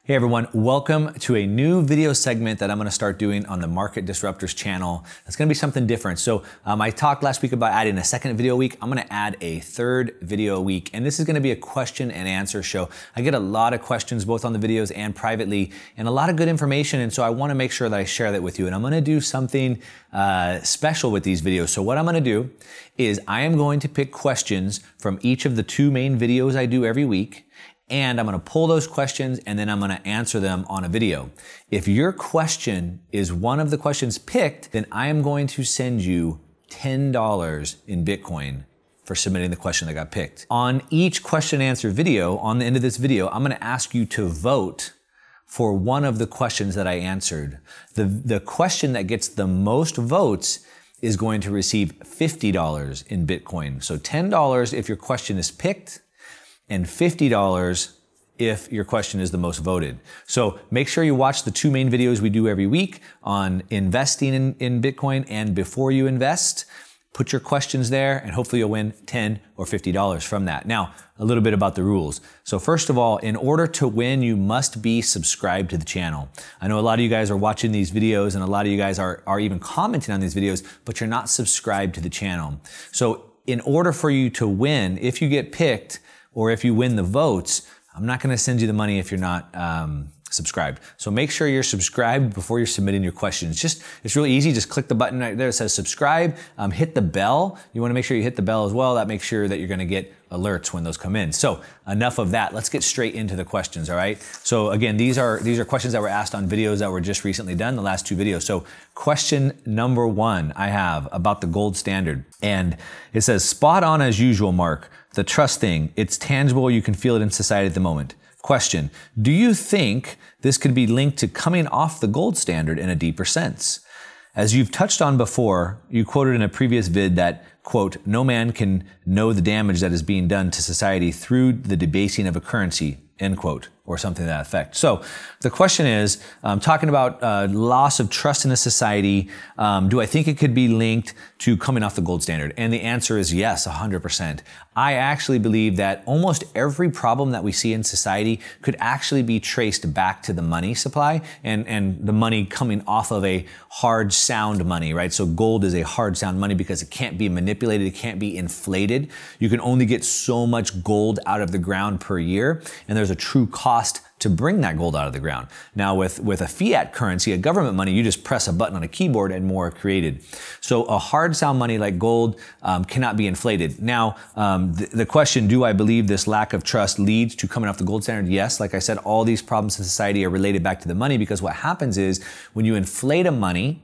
Hey everyone, welcome to a new video segment that I'm gonna start doing on the Market Disruptors channel. It's gonna be something different. So I talked last week about adding a second video a week. I'm gonna add a third video a week, and this is gonna be a question and answer show. I get a lot of questions both on the videos and privately, and a lot of good information, and so I wanna make sure that I share that with you. And I'm gonna do something special with these videos. So what I'm gonna do is I am going to pick questions from each of the two main videos I do every week, and I'm gonna pull those questions and then I'm gonna answer them on a video. If your question is one of the questions picked, then I am going to send you $10 in Bitcoin for submitting the question that got picked. On each question and answer video, on the end of this video, I'm gonna ask you to vote for one of the questions that I answered. The question that gets the most votes is going to receive $50 in Bitcoin. So $10 if your question is picked, and $50 if your question is the most voted. So make sure you watch the two main videos we do every week on investing in Bitcoin and before you invest. Put your questions there and hopefully you'll win $10 or $50 from that. Now, a little bit about the rules. So first of all, in order to win, you must be subscribed to the channel. I know a lot of you guys are watching these videos and a lot of you guys are even commenting on these videos, but you're not subscribed to the channel. So in order for you to win, if you get picked, or if you win the votes, I'm not gonna send you the money if you're not subscribed. So make sure you're subscribed before you're submitting your questions. It's really easy, just click the button right there that says subscribe, hit the bell. You wanna make sure you hit the bell as well. That makes sure that you're gonna get alerts when those come in. So enough of that, let's get straight into the questions, all right? So again, these are questions that were asked on videos that were just recently done, the last two videos. So question number one I have about the gold standard. And it says, spot on as usual, Mark. The trust thing, it's tangible, you can feel it in society at the moment. Question, do you think this could be linked to coming off the gold standard in a deeper sense? As you've touched on before, you quoted in a previous vid that, quote, no man can know the damage that is being done to society through the debasing of a currency, end quote, or something to that effect. So the question is, talking about loss of trust in a society, do I think it could be linked to coming off the gold standard? And the answer is yes, 100%. I actually believe that almost every problem that we see in society could actually be traced back to the money supply and the money coming off of a hard sound money, right? So gold is a hard sound money because it can't be manipulated, it can't be inflated. You can only get so much gold out of the ground per year, and there's a true cost to bring that gold out of the ground. Now with a fiat currency, a government money, you just press a button on a keyboard and more are created. So a hard sound money like gold cannot be inflated. Now, the question, do I believe this lack of trust leads to coming off the gold standard? Yes, like I said, all these problems in society are related back to the money, because what happens is when you inflate a money,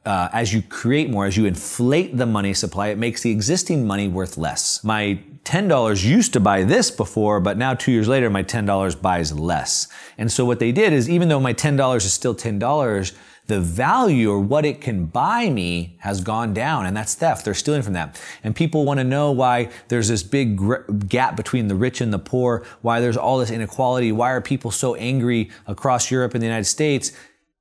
as you create more, as you inflate the money supply, it makes the existing money worth less. My $10 used to buy this before, but now 2 years later, my $10 buys less. And so what they did is, even though my $10 is still $10, the value or what it can buy me has gone down, and that's theft. They're stealing from that. And people want to know why there's this big gap between the rich and the poor, why there's all this inequality, why are people so angry across Europe and the United States?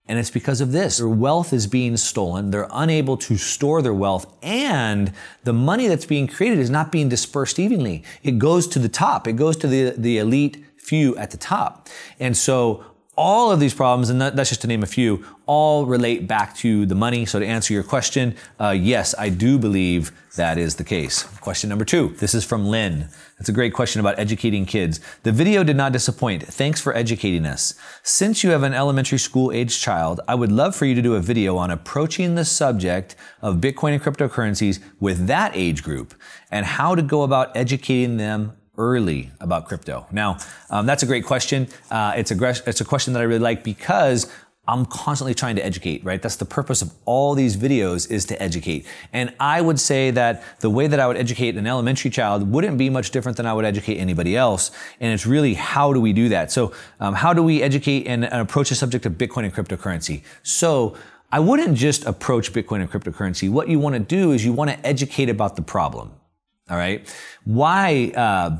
And it's because of this. Their wealth is being stolen. They're unable to store their wealth, and the money that's being created is not being dispersed evenly. It goes to the top. It goes to the elite few at the top. And so all of these problems, and that's just to name a few, all relate back to the money. So to answer your question, yes, I do believe that is the case. Question number two. This is from Lynn. It's a great question about educating kids. The video did not disappoint. Thanks for educating us. Since you have an elementary school age child, I would love for you to do a video on approaching the subject of Bitcoin and cryptocurrencies with that age group and how to go about educating them early about crypto. Now, that's a great question. It's a question that I really like because I'm constantly trying to educate, right? That's the purpose of all these videos, is to educate. And I would say that the way that I would educate an elementary child wouldn't be much different than I would educate anybody else. And it's really, how do we do that? So how do we educate and approach the subject of Bitcoin and cryptocurrency? So I wouldn't just approach Bitcoin and cryptocurrency. What you want to do is you want to educate about the problem. All right. Why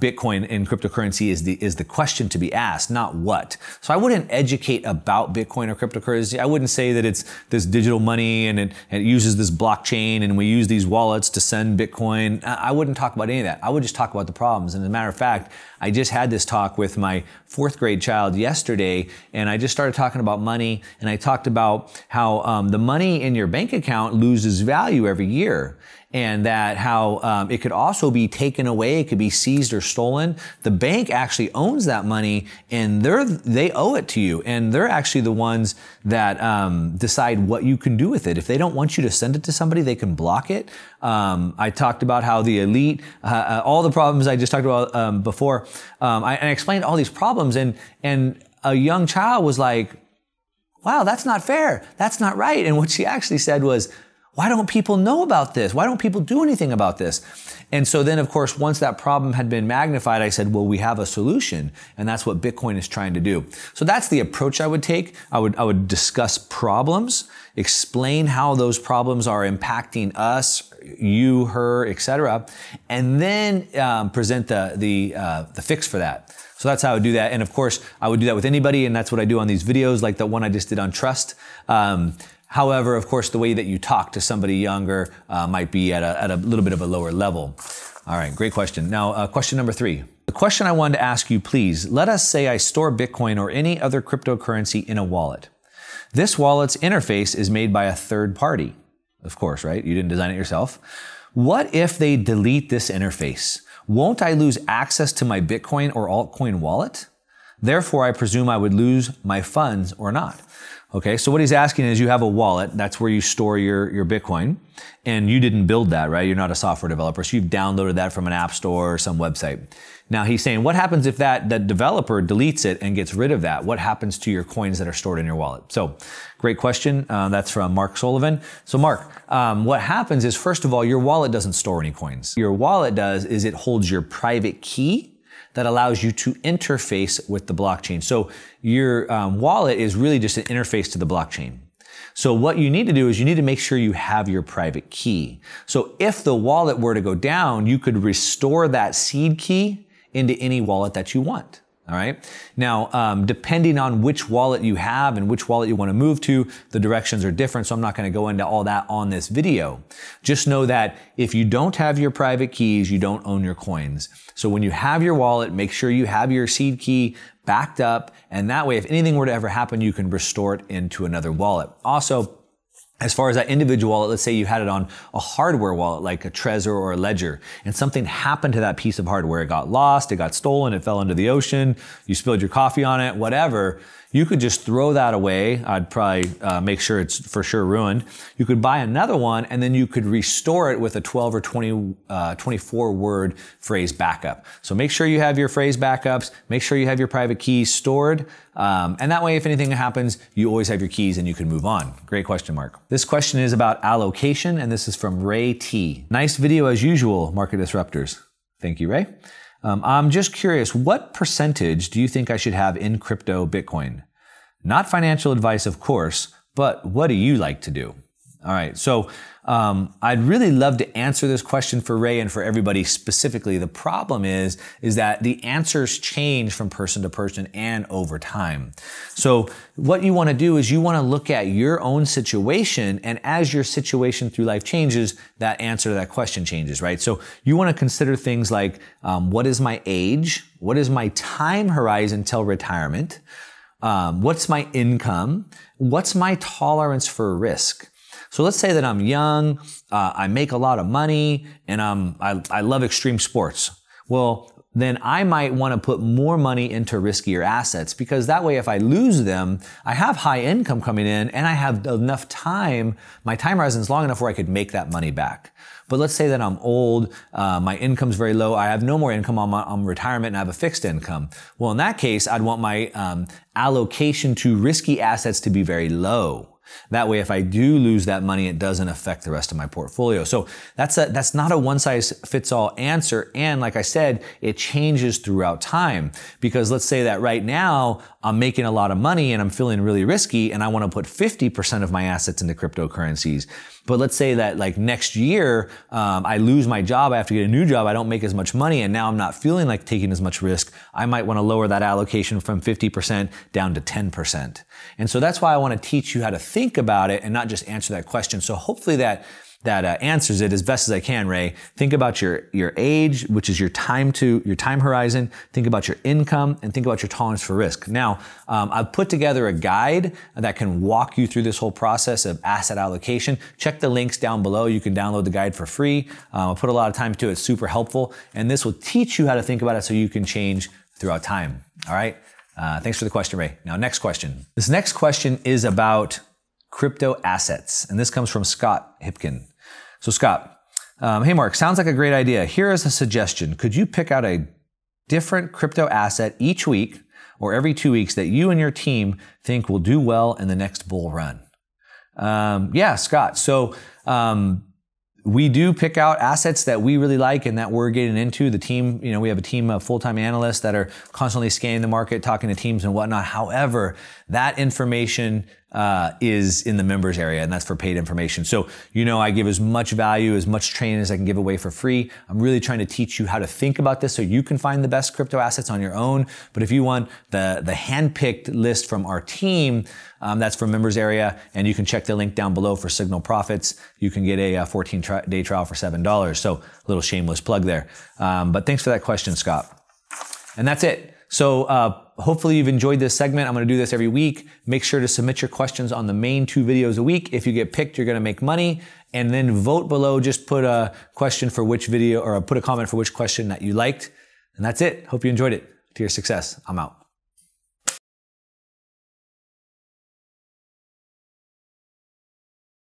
Bitcoin and cryptocurrency is the question to be asked, not what. So I wouldn't educate about Bitcoin or cryptocurrency. I wouldn't say that it's this digital money and it uses this blockchain and we use these wallets to send Bitcoin. I wouldn't talk about any of that. I would just talk about the problems. And as a matter of fact, I just had this talk with my 4th grade child yesterday, and I just started talking about money, and I talked about how the money in your bank account loses value every year. And that how it could also be taken away, it could be seized or stolen. The bank actually owns that money, and they owe it to you, and they're actually the ones that decide what you can do with it. If they don't want you to send it to somebody, they can block it. I talked about how the elite, all the problems I just talked about before. I explained all these problems, and a young child was like, "Wow, that's not fair. That's not right." And what she actually said was, "Why don't people know about this? Why don't people do anything about this?" And so then, of course, once that problem had been magnified, I said, well, we have a solution. And that's what Bitcoin is trying to do. So that's the approach I would take. I would discuss problems, explain how those problems are impacting us, you, her, etc., and then present the fix for that. So that's how I would do that. And of course, I would do that with anybody. And that's what I do on these videos, like the one I just did on trust. However, of course, the way that you talk to somebody younger might be at a little bit of a lower level. All right, great question. Now, question number 3. The question I wanted to ask you, please, let us say I store Bitcoin or any other cryptocurrency in a wallet. This wallet's interface is made by a third party. Of course, right? You didn't design it yourself. What if they delete this interface? Won't I lose access to my Bitcoin or altcoin wallet? Therefore, I presume I would lose my funds or not. Okay, so what he's asking is you have a wallet, that's where you store your Bitcoin, and you didn't build that, right? You're not a software developer, so you've downloaded that from an app store or some website. Now he's saying, what happens if that developer deletes it and gets rid of that? What happens to your coins that are stored in your wallet? So, great question. That's from Marc Sullivan. So Mark, what happens is, first of all, your wallet doesn't store any coins. Your wallet does is it holds your private key that allows you to interface with the blockchain. So your wallet is really just an interface to the blockchain. So what you need to do is you need to make sure you have your private key. So if the wallet were to go down, you could restore that seed key into any wallet that you want. All right. Now, depending on which wallet you have and which wallet you want to move to, the directions are different. So I'm not going to go into all that on this video. Just know that if you don't have your private keys, you don't own your coins. So when you have your wallet, make sure you have your seed key backed up. And that way, if anything were to ever happen, you can restore it into another wallet. Also, as far as that individual wallet, let's say you had it on a hardware wallet like a Trezor or a Ledger, and something happened to that piece of hardware. It got lost, it got stolen, it fell into the ocean, you spilled your coffee on it, whatever. You could just throw that away. I'd probably make sure it's for sure ruined. You could buy another one, and then you could restore it with a 12 or 24 word phrase backup. So make sure you have your phrase backups, make sure you have your private keys stored, and that way if anything happens, you always have your keys and you can move on. Great question, Mark. This question is about allocation, and this is from Ray T. Nice video as usual, Market Disruptors. Thank you, Ray. I'm just curious, what percentage do you think I should have in crypto Bitcoin? Not financial advice, of course, but what do you like to do? All right, so I'd really love to answer this question for Ray and for everybody specifically. The problem is that the answers change from person to person and over time. So what you want to do is you want to look at your own situation, and as your situation through life changes, that answer to that question changes, right? So you want to consider things like, what is my age? What is my time horizon till retirement? What's my income? What's my tolerance for risk? So let's say that I'm young, I make a lot of money, and I love extreme sports. Well, then I might want to put more money into riskier assets, because that way if I lose them, I have high income coming in and I have enough time, my time horizon is long enough where I could make that money back. But let's say that I'm old, my income's very low, I have no more income on retirement and I have a fixed income. Well, in that case, I'd want my allocation to risky assets to be very low. That way, if I do lose that money, it doesn't affect the rest of my portfolio. So that's not a one-size-fits-all answer. And like I said, it changes throughout time. Because let's say that right now, I'm making a lot of money and I'm feeling really risky and I want to put 50% of my assets into cryptocurrencies. But let's say that like next year, I lose my job, I have to get a new job, I don't make as much money, and now I'm not feeling like taking as much risk. I might want to lower that allocation from 50% down to 10%. And so that's why I want to teach you how to think about it and not just answer that question. So hopefully that answers it as best as I can, Ray. Think about your age, which is your time horizon. Think about your income, and think about your tolerance for risk. Now, I've put together a guide that can walk you through this whole process of asset allocation. Check the links down below. You can download the guide for free. I'll put a lot of time into it. It's super helpful. And this will teach you how to think about it so you can change throughout time. All right? Thanks for the question, Ray. Now, next question. This next question is about crypto assets. And this comes from Scott Hipkin. So Scott, hey Mark, sounds like a great idea. Here is a suggestion. Could you pick out a different crypto asset each week or every 2 weeks that you and your team think will do well in the next bull run? Yeah, Scott. So we do pick out assets that we really like and that we're getting into. The team, we have a team of full-time analysts that are constantly scanning the market, talking to teams and whatnot. However, that information is in the members area, and that's for paid information. So, I give as much value, as much training as I can give away for free. I'm really trying to teach you how to think about this so you can find the best crypto assets on your own. But if you want the hand-picked list from our team, that's for members area, and you can check the link down below for Signal Profits. You can get a 14-day trial for $7. So a little shameless plug there. But thanks for that question, Scott. And that's it. So hopefully you've enjoyed this segment. I'm going to do this every week. Make sure to submit your questions on the main 2 videos a week. If you get picked, you're going to make money. And then vote below. Just put a question for which video, or put a comment for which question that you liked. And that's it. Hope you enjoyed it. To your success. I'm out.